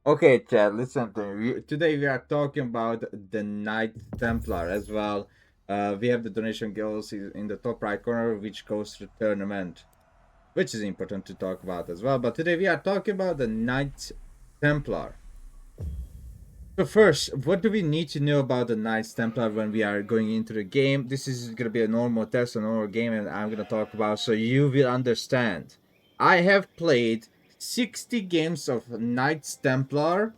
Okay, Chad, listen to me. Today we are talking about the Knight Templar as well. We have the donation goals in the top right corner, which goes to tournament, which is important to talk about as well. But today we are talking about the Knight Templar. So first, what do we need to know about the Knights Templar when we are going into the game? This is going to be a normal test, a normal game, and I'm going to talk about so you will understand. I have played 60 games of Knights Templar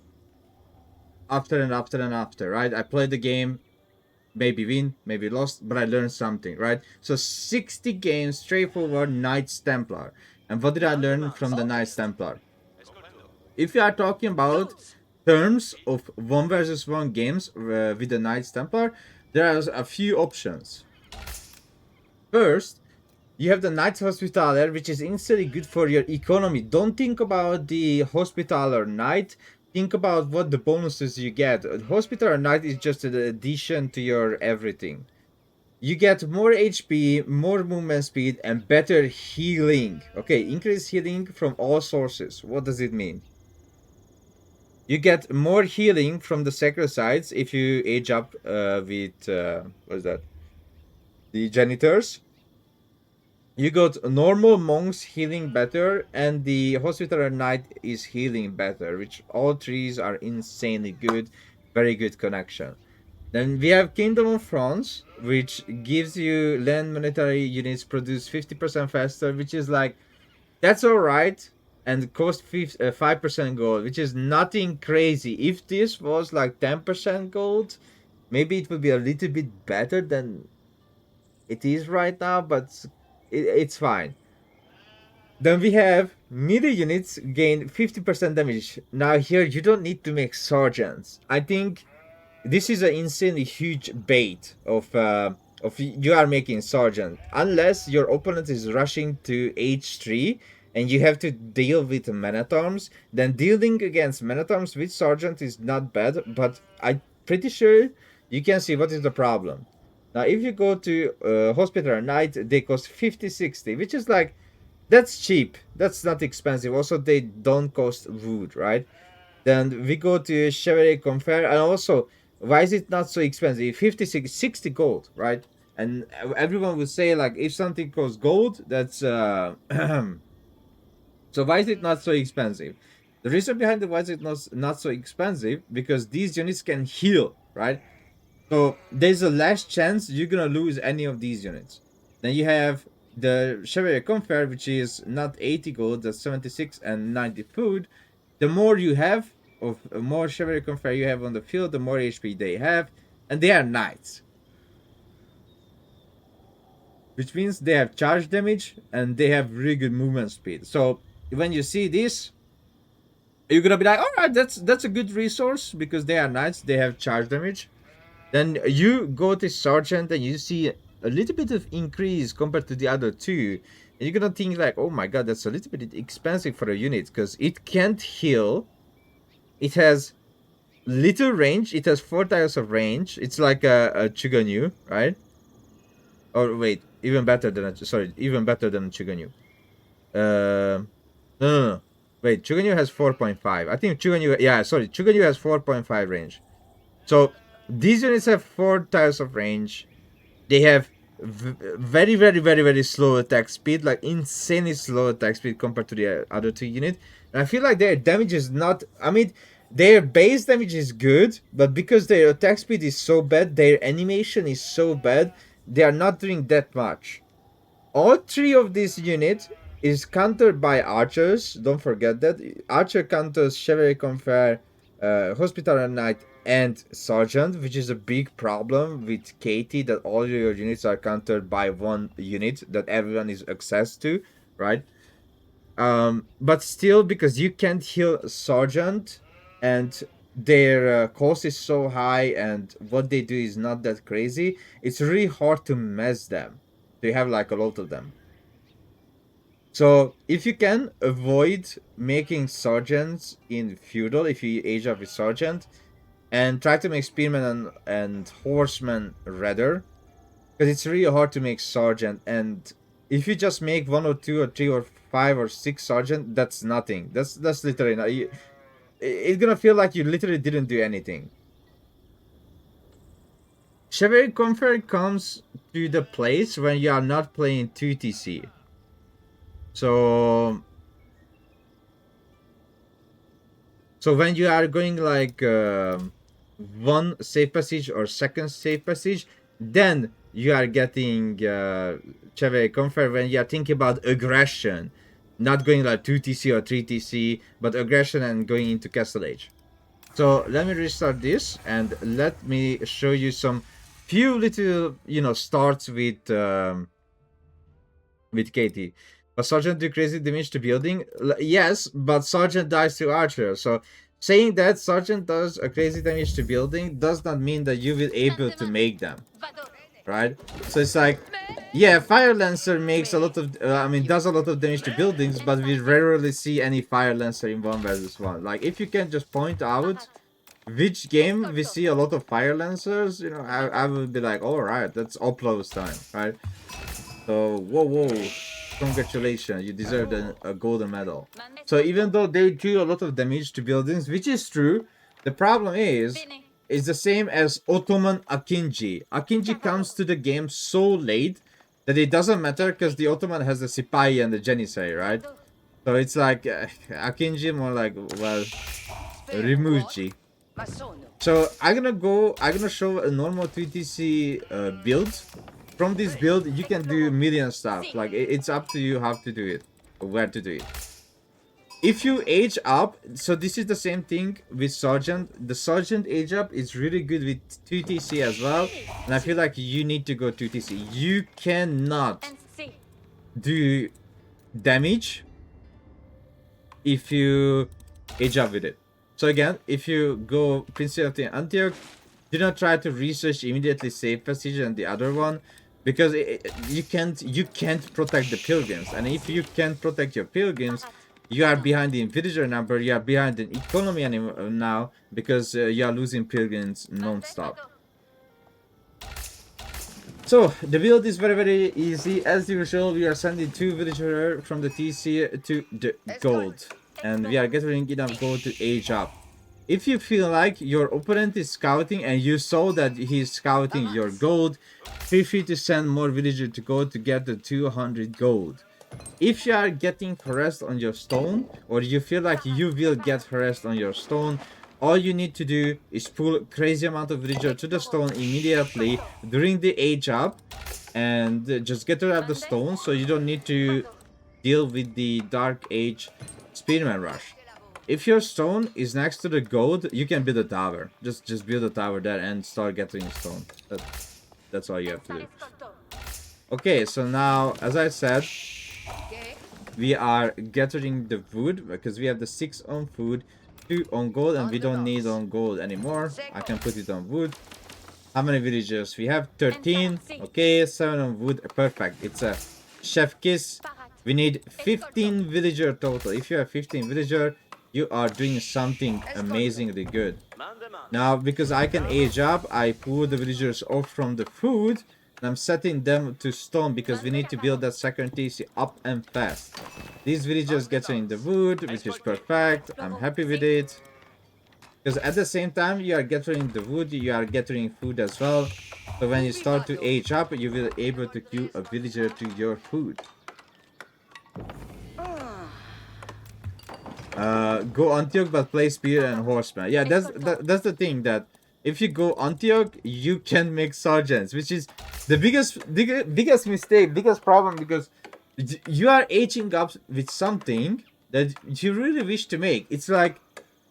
after and after and after, right? I played the game, maybe win, maybe lost, but I learned something, right? So 60 games, straightforward Knights Templar. And what did I learn from the Knights Templar? If you are talking about terms of one versus one games with the Knights Templar, there are a few options. First, you have the Knights Hospitaller, which is instantly good for your economy. Don't think about the Hospitaller Knight. Think about what the bonuses you get. Hospitaller Knight is just an addition to your everything. You get more HP, more movement speed, and better healing. Okay, increase healing from all sources. What does it mean? You get more healing from the sacrifices if you age up with what is that? The janitors. You got normal monks healing better, and the hospitaller knight is healing better, which all threes are insanely good, very good connection. Then we have Kingdom of France, which gives you land monetary units produce 50% faster, which is like that's all right, and cost 5% gold, which is nothing crazy. If this was like 10% gold, maybe it would be a little bit better than it is right now, but it's fine. Then we have melee units gain 50% damage. Now here you don't need to make sergeants. I think this is an insanely huge bait of you are making sergeant unless your opponent is rushing to H3 and you have to deal with Manatorms. Then dealing against Manatorms with sergeant is not bad, but I'm pretty sure you can see what is the problem. Now if you go to Hospital Knight, they cost 50-60, which is like that's cheap. That's not expensive. Also, they don't cost wood, right? Then we go to Chevrolet Compare, and also, why is it not so expensive? 56, 60 gold, right? And everyone would say, like, if something costs gold, that's so why is it not so expensive? The reason behind it why is it not so expensive because these units can heal, right? So there's a less chance you're gonna lose any of these units. Then you have the Chevalier Comfort, which is not 80 gold, that's 76 and 90 food. The more you have of more Chevalier Comfort you have on the field, the more HP they have, and they are knights, which means they have charge damage and they have really good movement speed. So when you see this, you're gonna be like, all right, that's a good resource because they are knights, they have charge damage. Then you go to sergeant and you see a little bit of increase compared to the other two. And you're gonna think like, oh my god, that's a little bit expensive for a unit because it can't heal. It has little range. It has 4 tiles of range. It's like a Chuganyu, right? Or wait, even better than even better than Chuganyu. No. Wait, Chuganyu has 4.5. I think Chuganyu, yeah, sorry, Chuganyu has 4.5 range. So these units have 4 tiles of range. They have very slow attack speed, like insanely slow attack speed compared to the other two units. And I feel like their damage is not. I mean, their base damage is good, but because their attack speed is so bad, their animation is so bad, they are not doing that much. All three of these units is countered by archers. Don't forget that archer counters Chevalier Confere, Hospitaller Knight, and Sergeant, which is a big problem with Katie that all your units are countered by one unit that everyone is access to, right? But still, because you can't heal Sergeant and their cost is so high and what they do is not that crazy, it's really hard to mess them. They have like a lot of them. So if you can avoid making sergeants in feudal, if you age up with sergeant, and try to make spearmen and horsemen rather, because it's really hard to make sergeant. And if you just make one or two or three or five or six sergeant, that's nothing. That's literally not. it's gonna feel like you literally didn't do anything. Chevalier Comfort comes to the place when you are not playing 2TC. So when you are going like one safe passage or second safe passage, then you are getting Chevalier Comfort when you are thinking about aggression, not going like 2TC or 3TC, but aggression and going into Castle Age. So let me restart this and let me show you some few little, starts with Katie. But Sergeant do crazy damage to building? Yes, but Sergeant dies to Archer. So saying that Sergeant does a crazy damage to building does not mean that you will able to make them, right? So it's like, yeah, Fire Lancer makes a lot of, does a lot of damage to buildings, but we rarely see any Fire Lancer in 1 versus 1. Like, if you can just point out which game we see a lot of Fire Lancers, I would be like, alright, that's Upload's time, right? So, whoa, congratulations, you deserve a golden medal. So even though they do a lot of damage to buildings, which is true, the problem is, it's the same as Ottoman Akinji. Akinji comes to the game so late that it doesn't matter because the Ottoman has the Sipahi and the Janissary, right? So it's like, Akinji more like, well, Rimuji. So I'm gonna show a normal 3TC build. From this build, you can do million stuff. Like, it's up to you how to do it, or where to do it. If you age up, so this is the same thing with Sergeant. The Sergeant age up is really good with 2TC as well. And I feel like you need to go 2TC. You cannot do damage if you age up with it. So again, if you go Prince of Antioch, do not try to research immediately safe passage and the other one. Because you can't protect the pilgrims, and if you can't protect your pilgrims, you are behind the villager number. You are behind the economy now because you are losing pilgrims non-stop. So the build is very easy. As usual, we are sending 2 villagers from the TC to the gold, and we are gathering enough gold to age up. If you feel like your opponent is scouting and you saw that he's scouting your gold, feel free to send more villagers to go to get the 200 gold. If you are getting harassed on your stone, or you feel like you will get harassed on your stone, all you need to do is pull crazy amount of villagers to the stone immediately during the age up, and just get rid of the stone so you don't need to deal with the Dark Age Spearman Rush. If your stone is next to the gold, you can build a tower. Just build a tower there and start getting stone. That's all you have to do. Okay, so now, as I said, we are gathering the wood because we have the 6 on food, 2 on gold, and we don't need on gold anymore. I can put it on wood. How many villagers? We have 13. Okay, 7 on wood. Perfect. It's a chef kiss. We need 15 villager total. If you have 15 villager, you are doing something amazingly good. Now, because I can age up, I pull the villagers off from the food, and I'm setting them to stone because we need to build that second TC up and fast. These villagers get in the wood, which is perfect. I'm happy with it. Because at the same time you are gathering the wood, you are gathering food as well. So when you start to age up, you will be able to queue a villager to your food. Go Antioch but play spear and horseman. Yeah, that's the thing, that if you go Antioch, you can make sergeants, which is the biggest mistake, biggest problem, because you are aging up with something that you really wish to make. It's like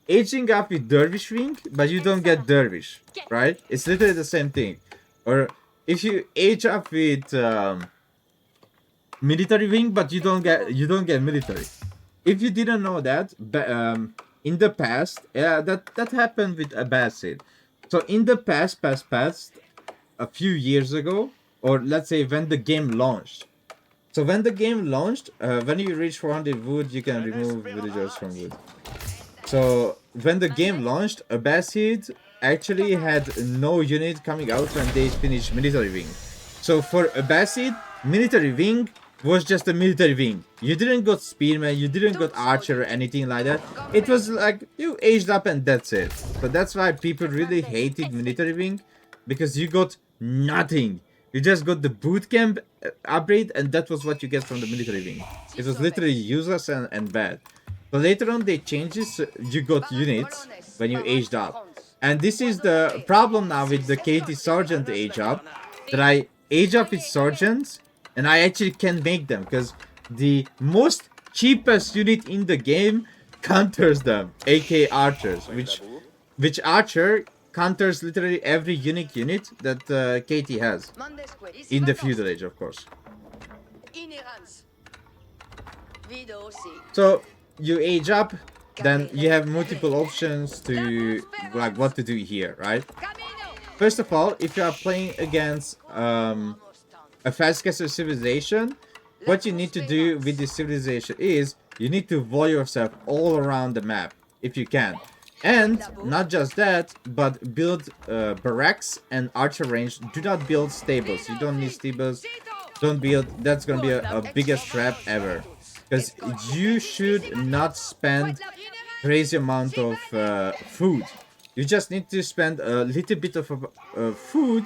aging up with dervish wing, but you don't get dervish, right? It's literally the same thing. Or if you age up with military wing, but you don't get military. If you didn't know that, in the past, that happened with Abbasid. So in the past, a few years ago, or let's say when the game launched. So when the game launched, when you reach 400 wood, you can remove villagers from wood. So when the game launched, Abbasid actually had no unit coming out when they finished military wing. So for Abbasid, military wing was just a military wing. You didn't got spearman, you didn't got archer or anything like that. It was like you aged up and that's it. So that's why people really hated military wing, because you got nothing. You just got the boot camp upgrade, and that was what you get from the military wing. It was literally useless and bad. But later on they changed this, you got units when you aged up. And this is the problem now with the KT Sergeant age up, that I age up with sergeants, and I actually can make them, because the most cheapest unit in the game counters them, aka archers, which archer counters literally every unique unit that KT has in the Feudal Age, of course. So you age up, then you have multiple options to like what to do here, right? First of all, if you are playing against a fast-caster civilization, what you need to do with this civilization is you need to wall yourself all around the map if you can. And not just that, but build barracks and archer range. Do not build stables. You don't need stables. Don't build. That's gonna be a biggest trap ever, because you should not spend crazy amount of food. You just need to spend a little bit of food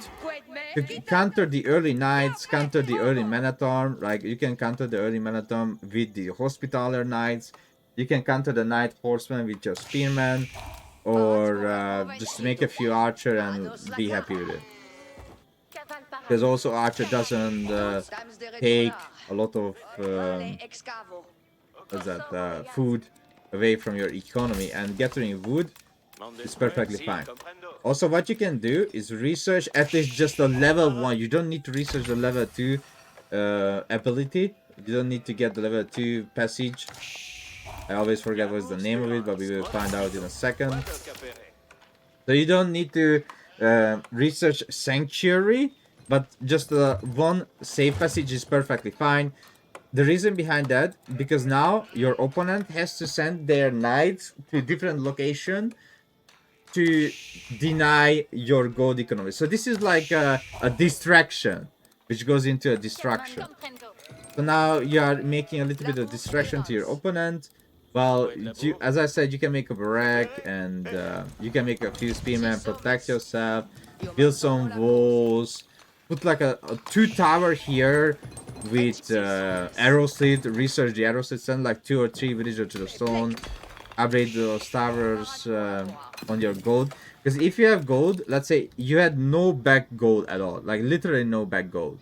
to counter the early knights, counter the early Manatom. Like you can counter the early Manatom with the Hospitaller knights. You can counter the knight horseman with your spearman, or just make a few archer and be happy with it. Because also archer doesn't take a lot of food away from your economy, and gathering wood is perfectly fine. Also, what you can do is research at least just a level 1. You don't need to research the level 2 ability. You don't need to get the level 2 passage. I always forget what's the name of it, but we will find out in a second. So you don't need to research Sanctuary, but just one save passage is perfectly fine. The reason behind that, because now your opponent has to send their knights to different location to deny your gold economy. So this is like a distraction, which goes into a distraction. So now you are making a little bit of distraction to your opponent. Well, as I said, you can make a barrack, and you can make a few spearmen, protect yourself, build some walls, put like a 2 tower here with arrow slit, research the arrow slit, send like 2 or 3 villagers to the stone, upgrade those towers on your gold. Because if you have gold, let's say you had no back gold at all, like literally no back gold,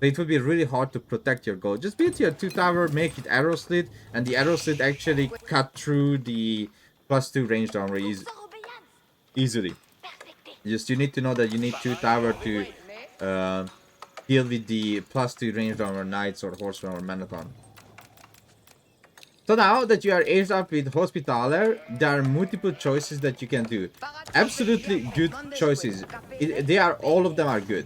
it would be really hard to protect your gold. Just build your 2 tower, make it arrow slit, and the arrow slit actually cut through the +2 ranged armor easily. Just you need to know that you need 2 tower to deal with the +2 ranged armor knights or horsemen or Manatom. So now that you are aged up with Hospitaller, there are multiple choices that you can do. Absolutely good choices. All of them are good.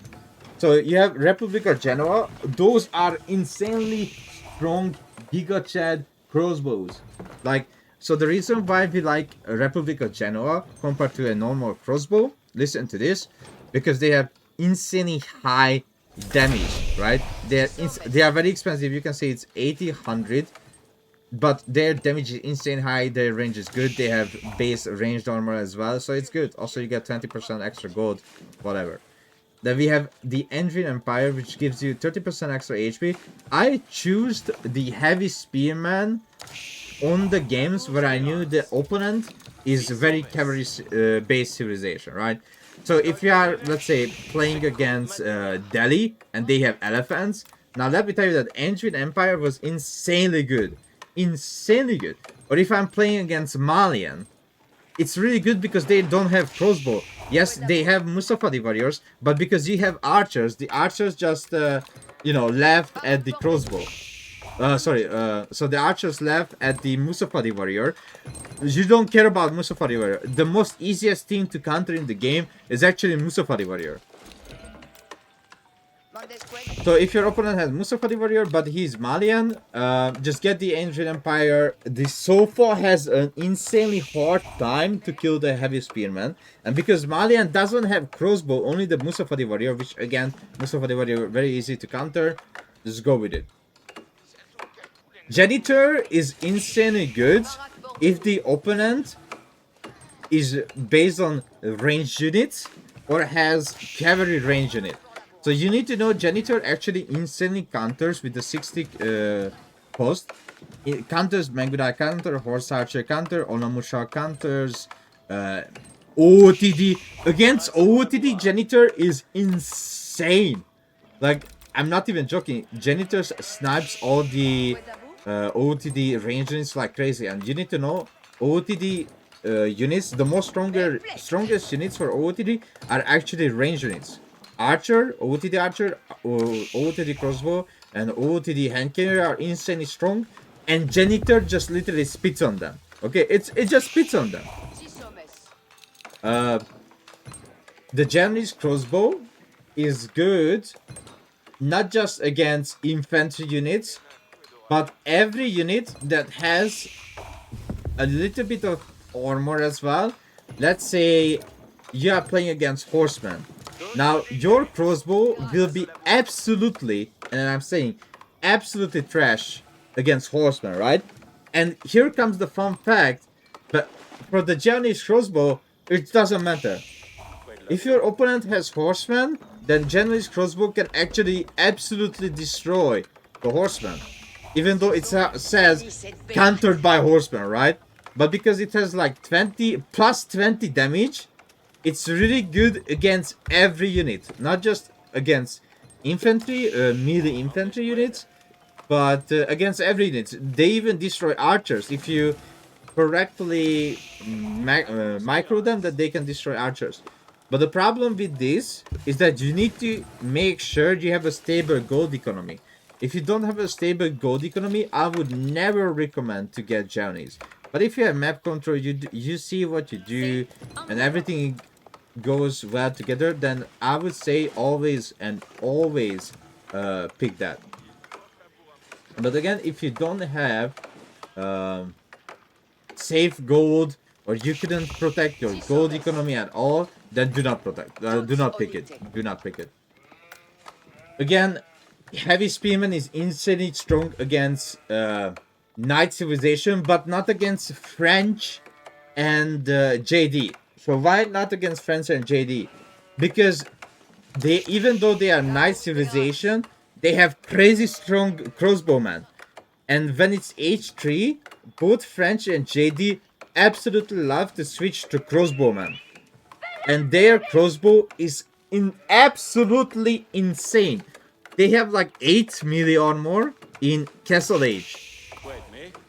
So you have Republic of Genoa. Those are insanely strong Giga Chad crossbows. Like, so the reason why we like Republic of Genoa compared to a normal crossbow, listen to this, because they have insanely high damage, right? They are very expensive. You can say it's 80, 100, but their damage is insane high. Their range is good. They have base ranged armor as well, so it's good. Also, you get 20% extra gold, whatever. Then we have the Engine Empire, which gives you 30% extra HP. I choose the Heavy Spearman on the games where I knew the opponent is very cavalry based civilization, right? So if you are, let's say, playing against Delhi and they have elephants, now let me tell you that Engine Empire was insanely good. Insanely good. Or if I'm playing against Malian, it's really good because they don't have crossbow. Yes, they have Mustafa the warriors, but because you have archers, the archers just, left at the crossbow. So the archers left at the Mustafa the warrior. You don't care about Mustafa the warrior. The most easiest team to counter in the game is actually Mustafa the warrior. So if your opponent has Mustafa the warrior, but he's Malian, just get the Ancient Empire. The Sofa has an insanely hard time to kill the Heavy Spearman. And because Malian doesn't have crossbow, only the Mustafa the warrior, which again, Mustafa the warrior, very easy to counter, just go with it. Janitor is insanely good if the opponent is based on ranged units or has cavalry range unit. So you need to know Janitor actually instantly counters with the 60 post. It counters Mangudai counter, Horse Archer counter, Onamusha counters, OOTD. Against OOTD, Janitor is insane. Like, I'm not even joking. Janitor snipes all the OOTD range units like crazy. And you need to know, OOTD units, the strongest units for OOTD are actually range units. Archer, OOTD crossbow, and OOTD hand cannon are insanely strong, and Janitor just literally spits on them. Okay, it just spits on them. The Japanese crossbow is good, not just against infantry units, but every unit that has a little bit of armor as well. Let's say you are playing against horsemen. Now, your crossbow will be absolutely, and I'm saying absolutely trash against horsemen, right? And here comes the fun fact, but for the Japanese crossbow, it doesn't matter. If your opponent has horsemen, then Japanese crossbow can actually absolutely destroy the horseman. Even though it says countered by horsemen, right? But because it has like 20 damage, it's really good against every unit, not just against infantry, melee infantry units, but against every unit. They even destroy archers. If you correctly micro them, that they can destroy archers. But the problem with this is that you need to make sure you have a stable gold economy. If you don't have a stable gold economy, I would never recommend to get Japanese. But if you have map control, you see what you do, and everything goes well together, then I would say always pick that. But again, if you don't have safe gold, or you couldn't protect your gold economy at all, then do not pick it. Do not pick it. Again, heavy spearman is insanely strong against Knight Civilization, but not against French and JD. So why not against French and JD? Because they, even though they are Knight Civilization, they have crazy strong crossbowmen. And when it's H3, both French and JD absolutely love to switch to crossbowmen. And their crossbow is absolutely insane. They have like 8 melee armor in Castle Age.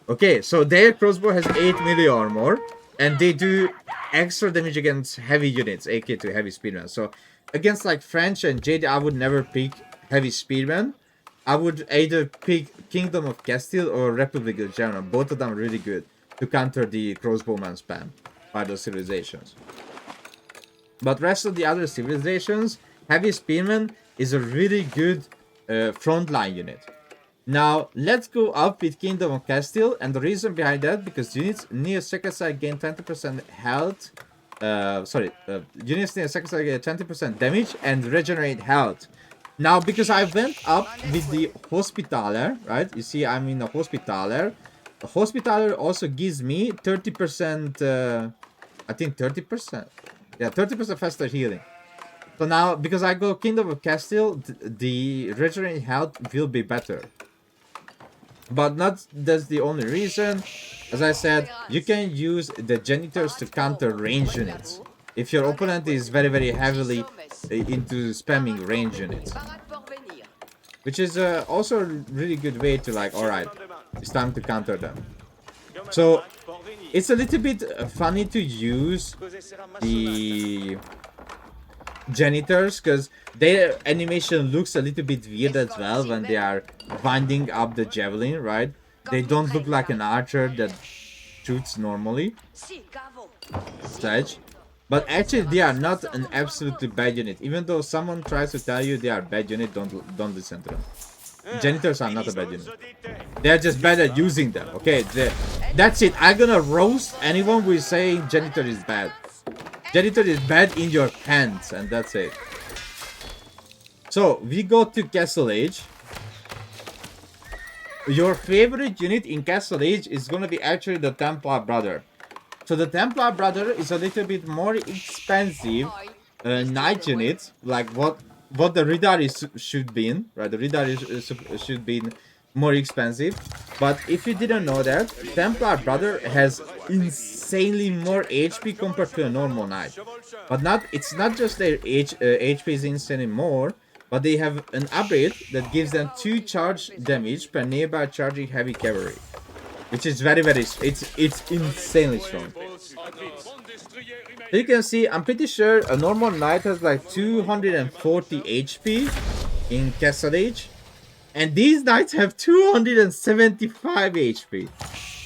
Okay, so their crossbow has 8 melee armor, and they do extra damage against heavy units, AK to heavy spearmen. So against like French and JD, I would never pick heavy spearmen. I would either pick Kingdom of Castile or Republic of General. Both of them are really good to counter the crossbowman spam by those civilizations. But rest of the other civilizations, heavy spearman is a really good frontline unit. Now, let's go up with Kingdom of Castile, and the reason behind that, because units near second side gain 20% health, units near second side gain 20% damage and regenerate health. Now, because I went up with the Hospitaler, right? You see, I'm in the Hospitaler. The Hospitaler also gives me 30%, I think 30%. Yeah, 30% faster healing. So now, because I go Kingdom of Castile, the regenerate health will be better. But not that's the only reason. As I said, you can use the Janitors to counter range units. If your opponent is very, very heavily into spamming range units. Which is also a really good way to like, alright, it's time to counter them. So, it's a little bit funny to use the Janitors, because their animation looks a little bit weird as well when they are winding up the javelin, right? They don't look like an archer that shoots normally. Such. But actually, they are not an absolutely bad unit. Even though someone tries to tell you they are a bad unit, don't listen to them. Janitors are not a bad unit. They are just bad at using them. Okay, that's it. I'm gonna roast anyone who is saying Janitor is bad. Janitor is bad in your hands, and that's it. So we go to Castle Age. your favorite unit in Castle Age is gonna be actually the Templar Brother. So the Templar Brother is a little bit more expensive knight unit, like what the Ridar is should be in, right? The Ridar should be more expensive. But if you didn't know that, Templar Brother has insanely more HP compared to a normal knight. But it's not just their HP is insanely more, but they have an upgrade that gives them 2 charge damage per nearby charging heavy cavalry, which is very it's insanely strong. So you can see, I'm pretty sure a normal knight has like 240 HP in Castle Age, and these knights have 275 HP.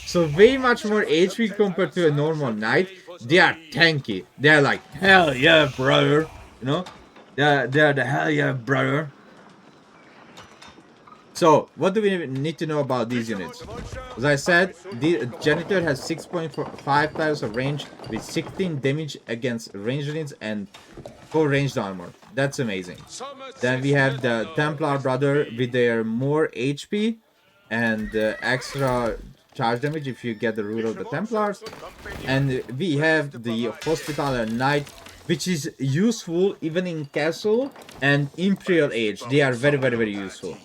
So way much more HP compared to a normal knight. They are tanky. They're like, hell yeah, brother. You know? They're the hell yeah, brother. So, what do we need to know about these units? As I said, the Janitor has 6.5 tiles of range with 16 damage against ranged units and 4 ranged armor. That's amazing. Then we have the Templar Brother with their more HP and extra charge damage if you get the root of the Templars. And we have the Hospitaller Knight, which is useful even in Castle and Imperial Age. They are very useful.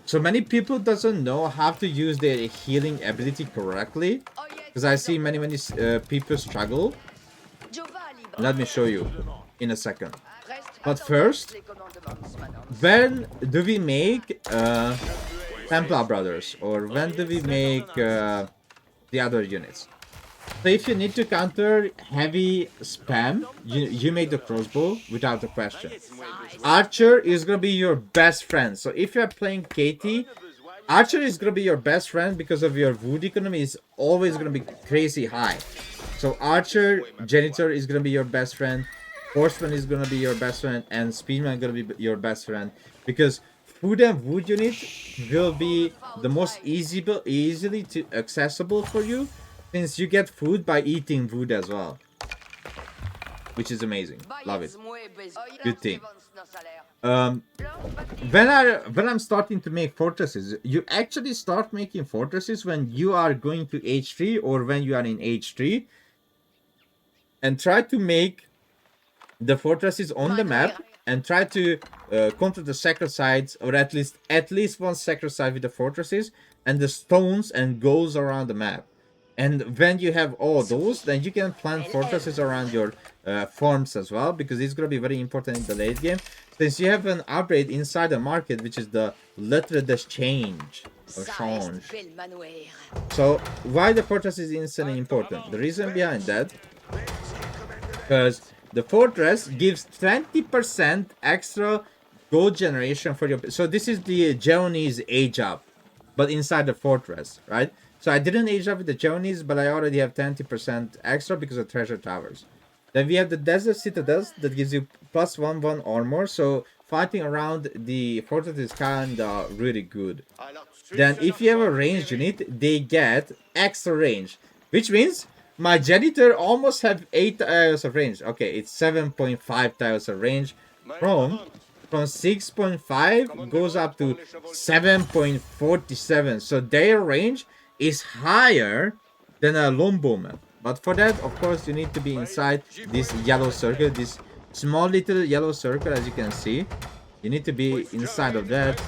So many people doesn't know how to use their healing ability correctly, because I see many people struggle. Let me show you in a second. But first, when do we make Templar Brothers, or when do we make the other units? So if you need to counter heavy spam, you make the crossbow without a question. Archer is gonna be your best friend. So if you're playing KT, Archer is gonna be your best friend because of your wood economy is always gonna be crazy high. So Archer, Janitor is gonna be your best friend, Horseman is gonna be your best friend, and Speedman gonna be your best friend, because food and wood unit will be the most easily accessible for you, since you get food by eating wood as well, which is amazing. Love it. Good thing. When I'm starting to make fortresses, you actually start making fortresses when you are going to H3 or when you are in H3, and try to make the fortresses on the map and try to control the sacred sites, or at least one sacred site with the fortresses and the stones and goals around the map. And when you have all those, then you can plant fortresses around your farms as well, because it's going to be very important in the late game, since you have an upgrade inside the market, which is the Lettre d'Echange or change. So why the fortress is insanely important? The reason behind that, because the fortress gives 20% extra gold generation for your... So this is the Geonese age up, but inside the fortress, right? So I didn't age up with the Geonese, but I already have 20% extra because of treasure towers. Then we have the Desert Citadels that gives you +1/1 armor, so fighting around the fortress is kinda really good. Then if you have a ranged unit, they get extra range, which means my Janitor almost have 8 tiles of range. Okay, it's 7.5 tiles of range. From 6.5 goes up to 7.47. So their range is higher than a longbowman. But for that, of course, you need to be inside this yellow circle, this small little yellow circle, as you can see. You need to be inside of that,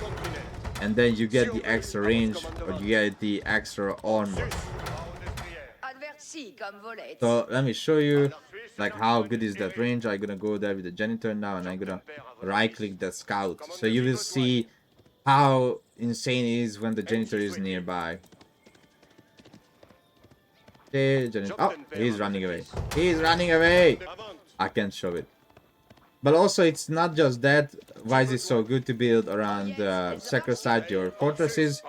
and then you get the extra range, or you get the extra armor. So let me show you like how good is that range. I'm gonna go there with the Janitor now, and I'm gonna right click the scout, so you will see how insane it is when the Janitor is nearby. Okay, oh, he's running away. He's running away. I can't show it. But also, it's not just that. Why is it so good to build around sacred site your fortresses?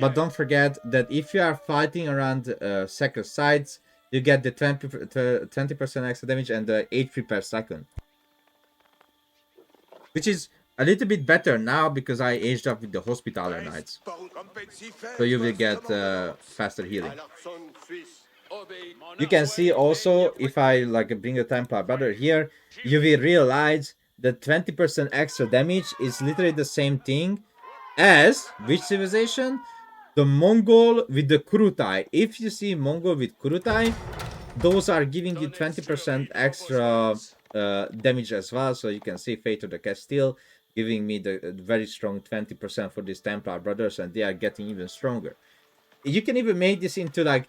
But don't forget that if you are fighting around sacred sites, you get the 20% extra damage and the HP per second, which is a little bit better now because I aged up with the Hospitaller Knights. So you will get faster healing. You can see also, if I like bring a Templar Brother here, you will realize that 20% extra damage is literally the same thing as which civilization? the Mongol with the Kurutai. If you see Mongol with Kurutai, those are giving you 20% extra damage as well. So you can see Fate of the Castile giving me the very strong 20% for these Templar brothers, and they are getting even stronger. You can even make this into like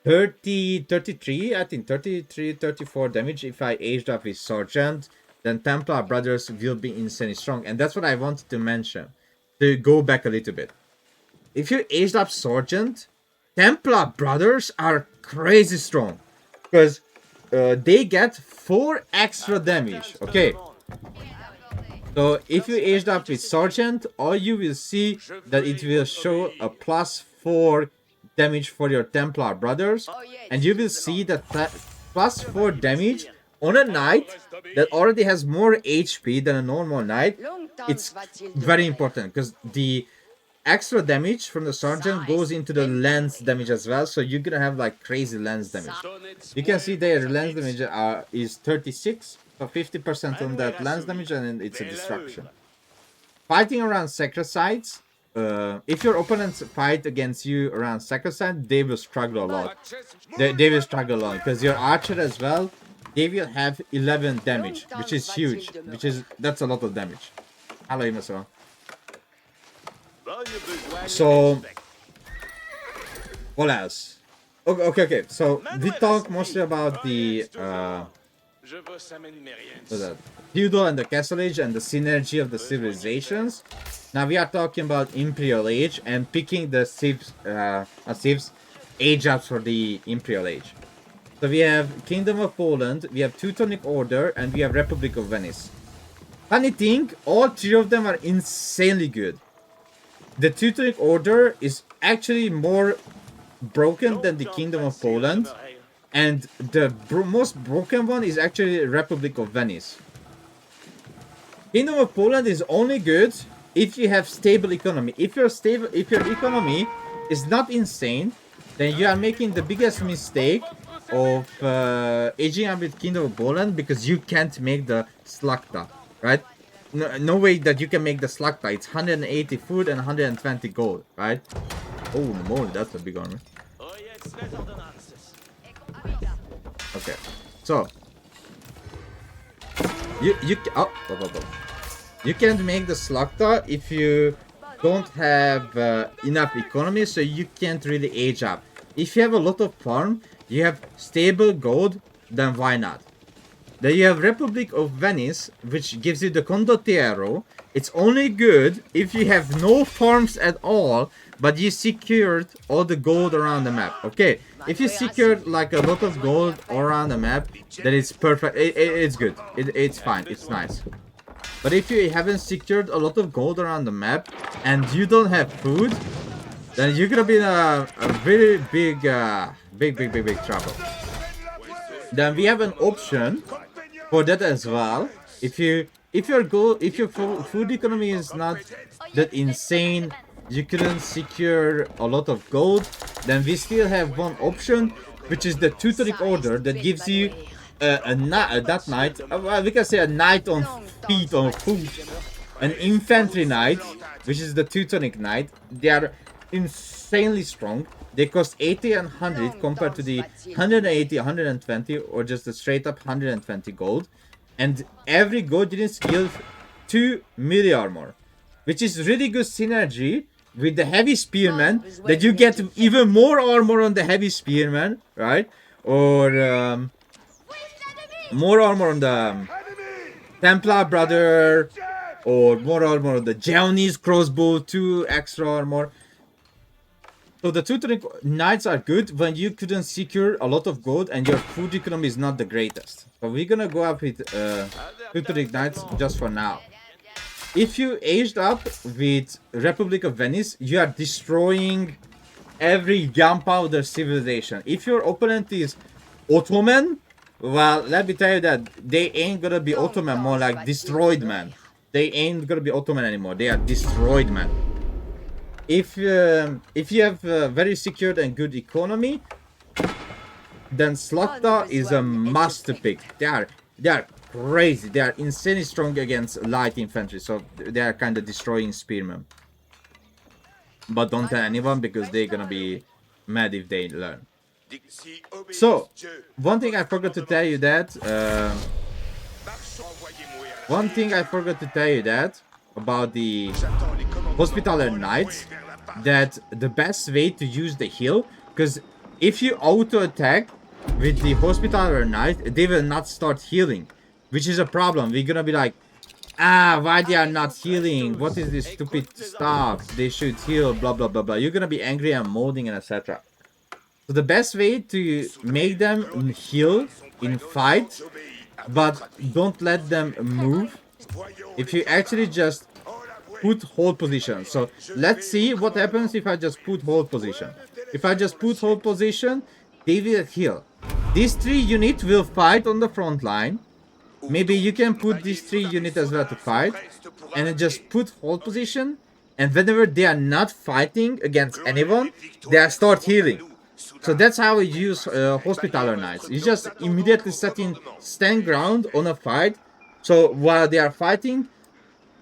30, 33, I think 33, 34 damage if I aged up with Sergeant. Then Templar brothers will be insanely strong. And that's what I wanted to mention. To go back a little bit. If you aged up Sergeant, Templar brothers are crazy strong. Because they get 4 extra damage. Okay. So if you aged up with Sergeant, all you will see that it will show a +4 damage for your Templar brothers. And you will see that +4 damage on a knight that already has more HP than a normal knight. It's very important because the extra damage from the Sergeant goes into the lance damage as well. So you're gonna have like crazy lance damage. You can see their lance damage is 36. So 50% on that lance damage, and it's a destruction. Fighting around sacricides. If your opponents fight against you around sacricide, they will struggle a lot. They will struggle a lot because your archer as well. They will have 11 damage, which is huge. That's a lot of damage. Hello, Imaso. So, what else? Okay. So we talk mostly about the Feudal and the Castle Age and the synergy of the civilizations. Now we are talking about Imperial Age and picking the civs age ups for the Imperial Age. So we have Kingdom of Poland, we have Teutonic Order, and we have Republic of Venice. Funny thing, all 3 of them are insanely good. The Teutonic Order is actually more broken than the Kingdom of Poland. And the most broken one is actually Republic of Venice. Kingdom of Poland is only good if you have stable economy. If your economy is not insane, then you are making the biggest mistake of aging up with Kingdom of Poland because you can't make the Slakta, right? No way that you can make the Slakta. It's 180 food and 120 gold, right? Oh, more, that's a big army. Okay, so you can't make the Slakta if you don't have enough economy, so you can't really age up. If you have a lot of farm, you have stable gold, then why not? Then you have Republic of Venice, which gives you the Condottiero. It's only good if you have no farms at all, but you secured all the gold around the map. Okay, if you secured like a lot of gold around the map, then it's perfect. It's good. It's fine. It's nice. But if you haven't secured a lot of gold around the map and you don't have food, then you're gonna be in a very big trouble. Then we have an option for that as well. If your food economy is not that insane, you couldn't secure a lot of gold, then we still have one option, which is the Teutonic Order that gives you that knight. We can say a knight on feet on foot, an infantry knight, which is the Teutonic knight. They are insanely strong. They cost 80 and 100 compared to the 180, 120, or just the straight up 120 gold. And every gold unit gives 2 melee armor, which is really good synergy with the heavy spearman, that you get even more armor on the heavy spearman, right? Or more armor on the Templar brother, or more armor on the Japanese crossbow, 2 extra armor. So the Teutonic Knights are good when you couldn't secure a lot of gold and your food economy is not the greatest. So we're gonna go up with Teutonic Knights just for now. If you aged up with Republic of Venice, you are destroying every gunpowder civilization. If your opponent is Ottoman, well, let me tell you that they ain't gonna be Ottoman, more like destroyed man. They ain't gonna be Ottoman anymore. They are destroyed man. If you have very secured and good economy, then Slakta is a must pick. They are crazy. They are insanely strong against light infantry, so they are kind of destroying spearmen. But don't tell anyone because they're gonna be mad if they learn. So, one thing I forgot to tell you that about the Hospitaller Knights, that the best way to use the heal, because if you auto attack with the Hospitaller Knight, they will not start healing, which is a problem. We're gonna be like, why they are not healing? What is this stupid stuff? They should heal, blah blah blah blah. You're gonna be angry and molding and etc. So the best way to make them heal in fight, but don't let them move, if you actually just put hold position. So let's see what happens if I just put hold position. If I just put hold position, they will heal. These 3 units will fight on the front line. Maybe you can put these 3 units as well to fight, and then just put hold position, and whenever they are not fighting against anyone, they start healing. So that's how we use Hospitaller Knights. You just immediately set in stand ground on a fight, so while they are fighting,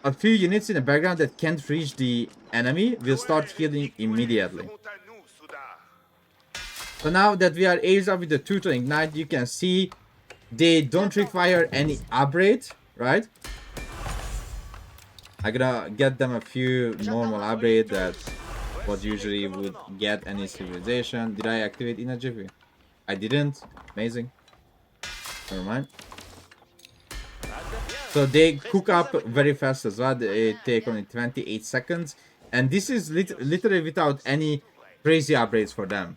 a few units in the background that can't reach the enemy will start healing immediately. So now that we are aged up with the Teutonic Knight, you can see they don't require any upgrade, right? I'm gonna get them a few normal upgrade that what usually would get any civilization. Did I activate in a jiffy? I didn't. Amazing. Never mind. So they cook up very fast as well. They take only 28 seconds. And this is literally without any crazy upgrades for them.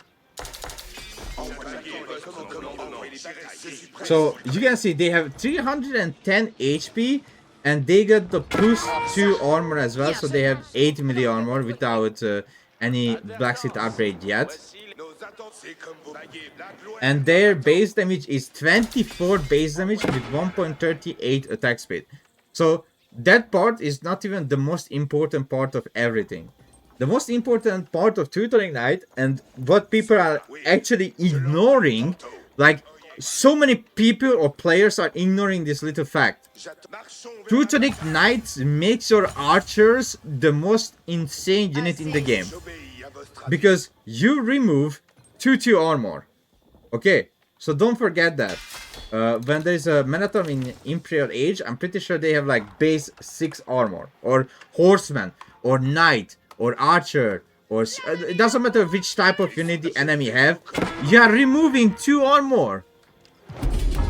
So you can see they have 310 HP. And they get the plus 2 armor as well. So they have 8 melee armor without any Black Seed upgrade yet. And their base damage is 24 base damage with 1.38 attack speed. So that part is not even the most important part of everything. The most important part of Teutonic Knight, and what people are actually ignoring, like so many people or players are ignoring this little fact. Teutonic Knights makes your archers the most insane unit in the game. Because you remove 2 armor. Okay, so don't forget that. When there's a Minotaur in Imperial Age, I'm pretty sure they have like base 6 armor. Or Horseman, or Knight, or Archer, or... it doesn't matter which type of unit the enemy have. You are removing 2 armor.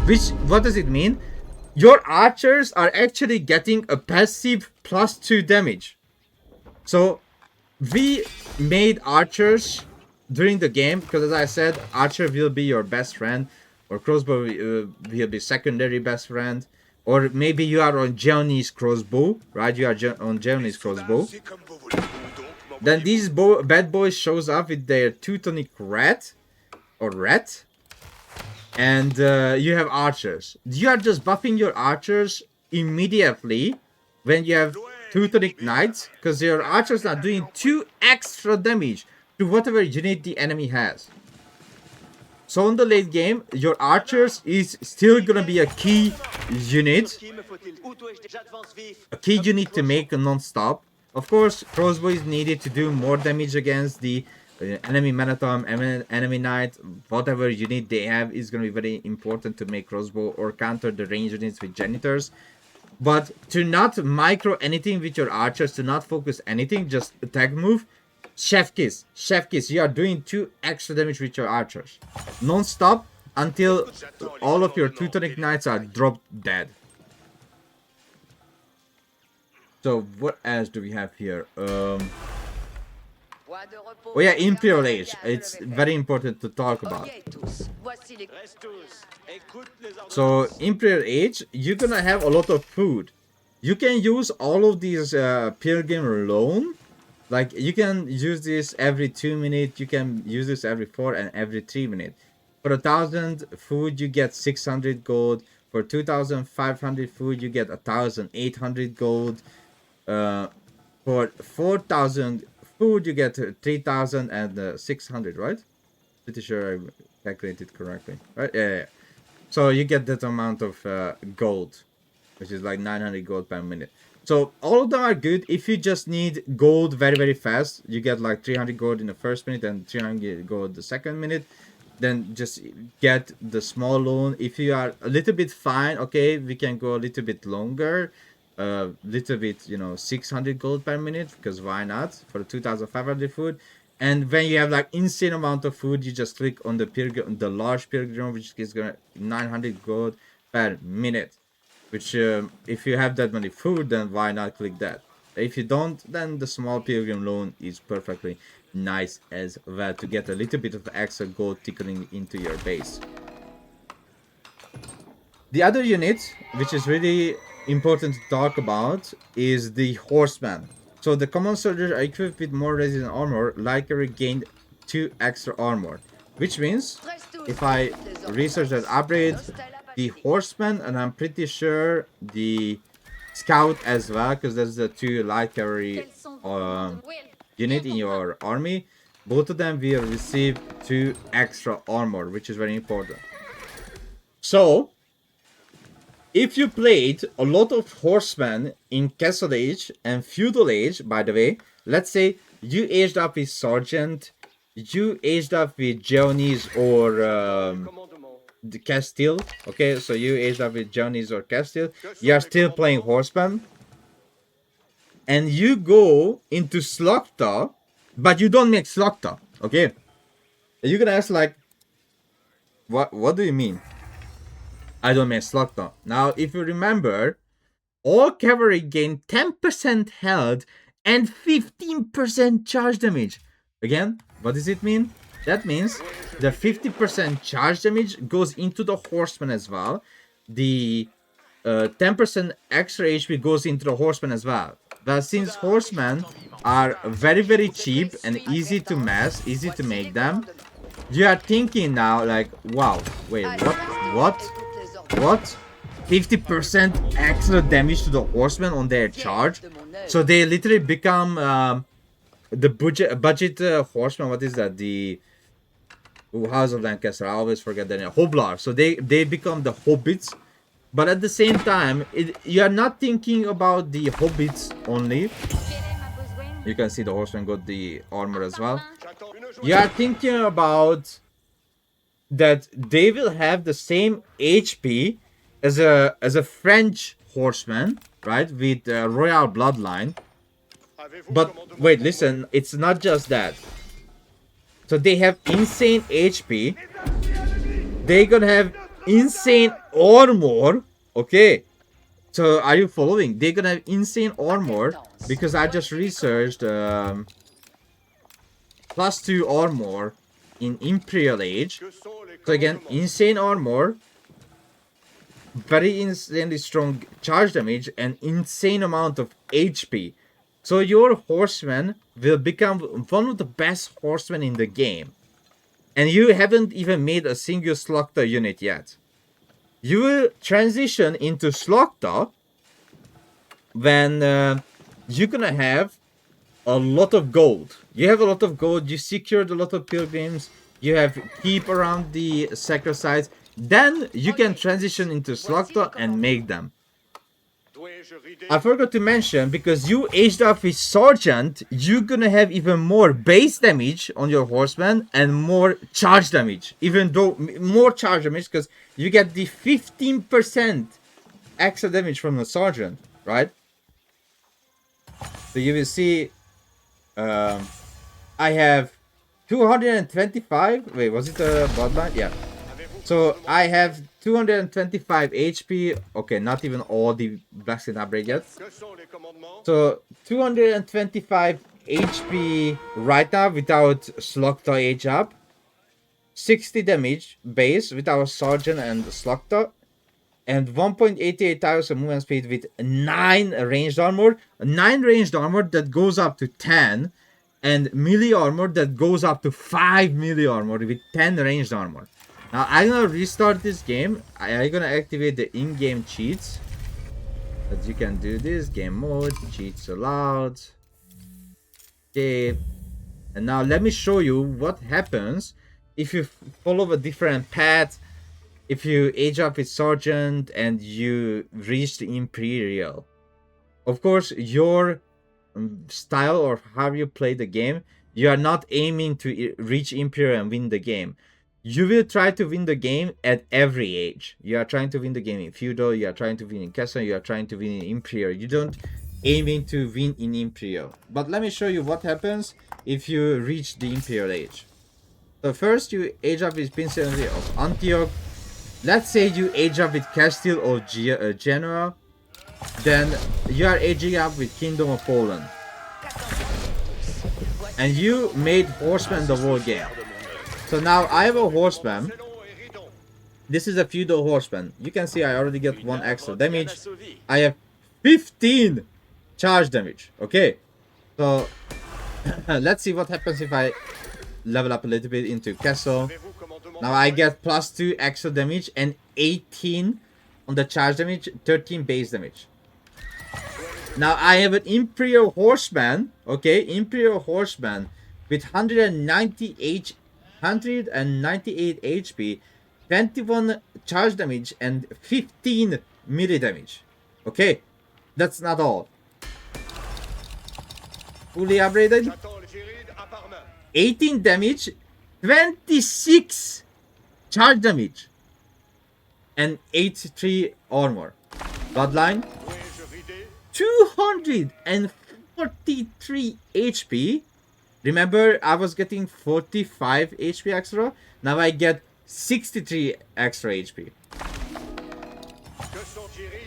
Which, what does it mean? Your archers are actually getting a passive plus 2 damage. So, we made archers during the game, because as I said, archer will be your best friend, or crossbow will be secondary best friend, or maybe you are on Geonie's crossbow, right? You are on Geonie's crossbow. Then these bad boys shows up with their Teutonic rat, or rat, and you have archers. You are just buffing your archers immediately when you have Teutonic Knights, because your archers are doing 2 extra damage to whatever unit the enemy has. So in the late game, your archers is still gonna be a key unit. A key unit to make non-stop. Of course, crossbow is needed to do more damage against the enemy Minotaur, enemy Knight, whatever unit they have is gonna be very important to make crossbow or counter the range units with janitors. But to not micro anything with your archers, to not focus anything, just attack move. Chef kiss, you are doing 2 extra damage with your archers. Non-stop until all of your Teutonic Knights are dropped dead. So what else do we have here? Oh yeah, Imperial Age. It's very important to talk about. So Imperial Age, you're gonna have a lot of food. You can use all of these pilgrim loan. Like, you can use this every 2 minutes, you can use this every 4 and every 3 minutes. For 1,000 food, you get 600 gold. For 2,500 food, you get 1,800 gold. For 4,000 food, you get 3,600, right? Pretty sure I calculated correctly, right? Yeah. So you get that amount of gold, which is like 900 gold per minute. So all of them are good. If you just need gold very fast, you get like 300 gold in the first minute and 300 gold the second minute. Then just get the small loan. If you are a little bit fine, okay, we can go a little bit longer, little bit, you know, 600 gold per minute, because why not, for 2500 food. And when you have like insane amount of food, you just click on the pilgrim, the large pilgrim, which is gonna 900 gold per minute, which if you have that many food, then why not click that? If you don't, then the small pilgrim loan is perfectly nice as well to get a little bit of extra gold tickling into your base. The other unit, which is really important to talk about, is the horseman. So the common soldiers are equipped with more resistant armor, likely gained 2 extra armor, which means if I research that upgrade, the horseman, and I'm pretty sure the scout as well, because there's the 2 light cavalry unit in your army, both of them will receive 2 extra armor, which is very important. So if you played a lot of horsemen in Castle Age and Feudal Age, by the way, let's say you aged up with Sergeant, you aged up with Geonis or the Castile, okay, so you aged up with Geonis or Castile, you are still playing horsemen, and you go into Slokta, but you don't make Slokta, okay? You're gonna ask like, what do you mean? I don't make Slokta. Now, if you remember, all cavalry gain 10% health and 15% charge damage. Again, what does it mean? That means the 50% charge damage goes into the horseman as well. The 10% extra HP goes into the horseman as well. But since horsemen are very cheap and easy to mass, easy to make them, you are thinking now like, wow, wait, what? 50% extra damage to the horsemen on their charge? So they literally become the budget horseman. What is that? The House of Lancaster. I always forget the name. Hoblar. So they become the hobbits. But at the same time, you are not thinking about the hobbits only. You can see the horseman got the armor as well. You are thinking about that they will have the same HP as a French horseman, right, with royal bloodline. But wait, listen, it's not just that. So they have insane HP. They're gonna have insane armor. Okay. So are you following? They're gonna have insane armor because I just researched +2 armor in Imperial Age. So again, insane armor, very insanely strong charge damage, and insane amount of HP. So your horseman will become one of the best horsemen in the game. And you haven't even made a single Slokta unit yet. You will transition into Slokta when you're gonna have a lot of gold. You have a lot of gold, you secured a lot of pilgrims, you have keep around the sacred sites, then you can transition into Slokta and make them. I forgot to mention, because you aged up with Sergeant, you're gonna have even more base damage on your horseman and more charge damage. Even though more charge damage, because you get the 15% extra damage from the Sergeant, right? So you will see I have 225. Wait, was it a bloodline? Yeah. So I have 225 HP. Okay, not even all the blacksmith upgrade yet. So 225 HP right now without Slokta age up. 60 damage base without Sergeant and Slokta. And 1.88 tiles of movement speed with 9 ranged armor. 9 ranged armor that goes up to 10. And melee armor that goes up to 5 melee armor with 10 ranged armor. Now I'm gonna restart this game. I'm gonna activate the in-game cheats. That you can do this. Game mode, cheats allowed. Okay. And now let me show you what happens if you follow a different path. If you age up with Sergeant and you reach the Imperial. Of course, your style or how you play the game, you are not aiming to reach Imperial and win the game. You will try to win the game at every age. You are trying to win the game in Feudal, you are trying to win in Castle, you are trying to win in Imperial. You don't aiming to win in Imperial. But let me show you what happens if you reach the Imperial Age. So first you age up with Principality of Antioch. Let's say you age up with Castile or Genoa. Then you are aging up with Kingdom of Poland. And you made Horseman the whole game. So now I have a Horseman. This is a Feudal Horseman. You can see I already get 1 extra damage. I have 15 charge damage. Okay. So let's see what happens if I level up a little bit into Castle. Now I get +2 extra damage and 18 on the charge damage, 13 base damage. Now I have an Imperial Horseman, okay, Imperial Horseman with 198 HP, 21 charge damage and 15 melee damage. Okay, that's not all. Fully upgraded, 18 damage, 26 charge damage and 83 armor. Bloodline, 243 HP. Remember, I was getting 45 HP extra. Now I get 63 extra HP.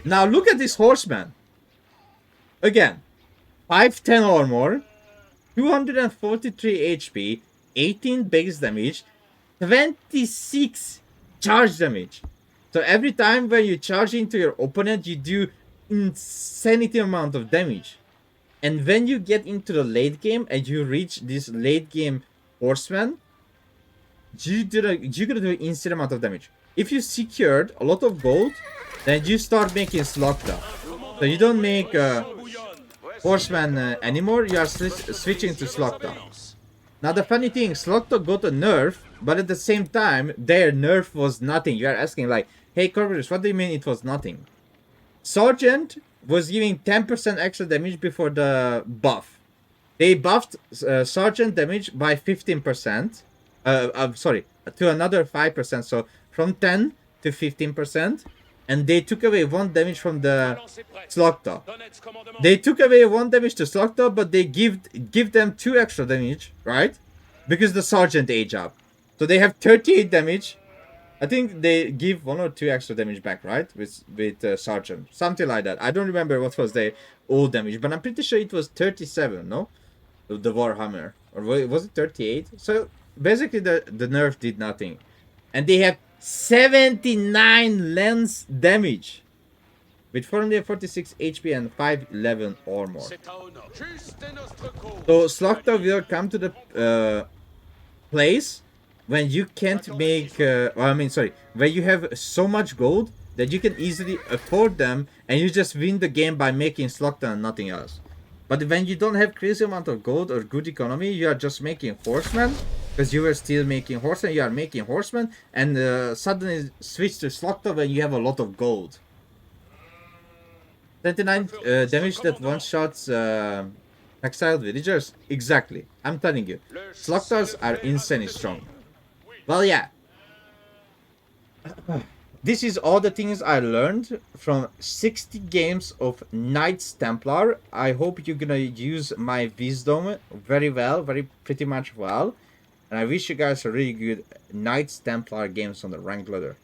Now look at this Horseman. Again, 510 armor, 243 HP, 18 base damage, 26 charge damage. So every time when you charge into your opponent, you do insanity amount of damage. And when you get into the late game and you reach this late game Horseman, you're gonna do insane amount of damage. If you secured a lot of gold, then you start making Slugta. So you don't make Horseman anymore, you are switching to Slugta. Now the funny thing, Slugta got a nerf, but at the same time, their nerf was nothing. You are asking like, hey Corvus, what do you mean it was nothing? Sergeant was giving 10% extra damage before the buff. They buffed Sergeant damage by 15%. Sorry, to another 5%. So from 10 to 15%. And they took away 1 damage from the Slugta. They took away 1 damage to Slugta, but they give them 2 extra damage, right? Because the Sergeant age up. So they have 38 damage. I think they give 1 or 2 extra damage back, right? With Sergeant. Something like that. I don't remember what was the old damage, but I'm pretty sure it was 37, no? The Warhammer. Or was it 38? So basically the nerf did nothing. And they have 79 lance damage. With 446 HP and 511 armor. So Slugta will come to the place when you can't make, when you have so much gold that you can easily afford them and you just win the game by making Slugta and nothing else. But when you don't have crazy amount of gold or good economy, you are just making Horsemen, because you were still making Horsemen, you are making Horsemen, and suddenly switch to Slugta when you have a lot of gold. 29 damage that one-shots exiled villagers? Exactly, I'm telling you. Slugtas are insanely strong. Well, yeah. This is all the things I learned from 60 games of Knights Templar. I hope you're gonna use my wisdom very well, pretty much well. And I wish you guys a really good Knights Templar games on the ranked ladder.